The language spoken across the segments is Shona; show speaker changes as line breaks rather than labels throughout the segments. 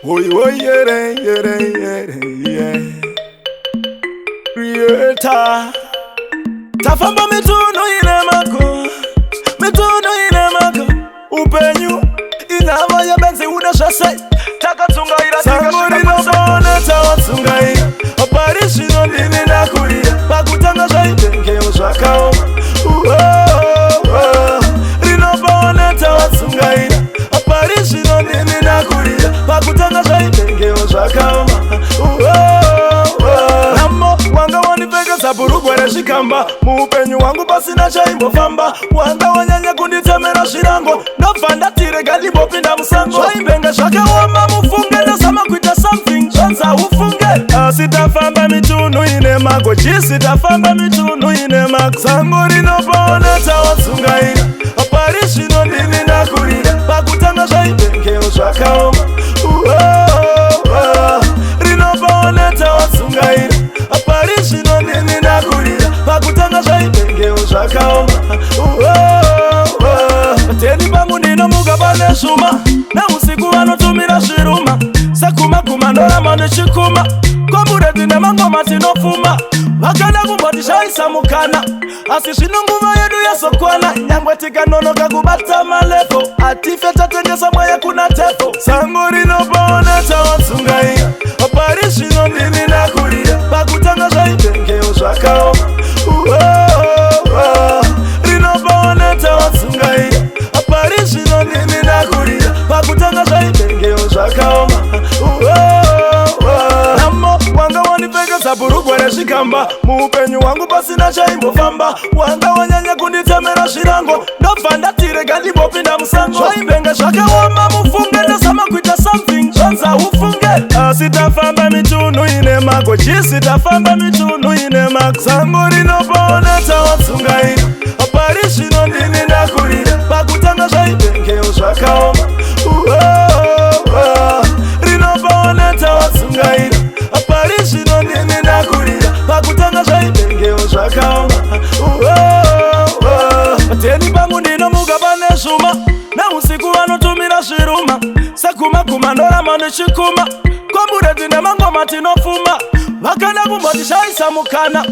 Oi, oi, yere, yere, yere, yeah. Creator. Tafamba mituno inemako, mituno inemako. Upenyu, inava ya benzi unashase. Takatunga ira
Sanguri no
bona tawatsunga ira. Aparishi no nini na kuria. Pakutanga shaitenge ushakao. Rino bona tawatsunga ira. Aparishi no nini na kuria. Pakutanga shaitenge ushakao. Namo wanga wanipega saburu kwere shikamba. Muupenyu wangu basi na chaimbo famba. Wanga wanyanya kunditemera shirango. Nofanda tire gali bopinda musango. Shaimbenga shaka wama mufunge. Nasama kuita something chanza ufunge. Sitafamba mitunu inemago. Sitafamba mitunu inemago. Sanguri no bona tawatsunga ira. Aparishi no nini na kurira. Pakutanga shaimbenga ushakaoma. Rino bona tawatsunga ira. Aparishi no nini na kurira. Pakutanga shaimbenga ushakaoma. Teni bangu nino mugabane shuma. Na usiku wanotumira shiruma. Sakuma kumandora mande shikuma. Kwa bureti na mangoma tinofuma. Wakana kumbotisha isa mukana. Asishinu nguva yedu ya sokwana. Nyangwe tika nono kakubata malefo. Atife tatengesa mwaya kuna tefo. Sanguri no bona tawatsunga ira. Aparishi no nini na kuria. Pakutanga shaitenge ushakao. Rino bona tawatsunga ira. Aparishi no nini na kuria. Pakutanga shaitenge ushakaoma. Namo wanga wanipega saburu kwere shikamba. Muupenyu wangu basi na chaimbo famba. Wanga wanyanya kunditemera shirango. Nofanda tire gali bopinda musango. Shaimbenga shaka wama mufunge. Nasama kuita something chanza ufunge. Sitafamba mitunu inemago. Sitafamba mitunu inemago. Sanguri no bona tawatsunga ira. Aparishi no nini na kurira. Pakutanga shaimbenga ushakaoma. Rino bona tawatsunga ira. Aparishi no nini na kurira. Pakutanga shaimbenga ushakaoma. Teni bangu nino mugabane shuma. Na usiku wanotumira shiruma. Sakuma kumandora mande shikuma. Kwa bureti na mangoma tinofuma. Wakana kumbotisha isa mukana.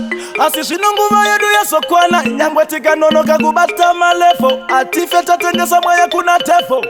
Asishinu nguva yedu ya sokwana. Nyangwe tika nono kakubata malefo. Atife tatengesa mwaya kuna tefo.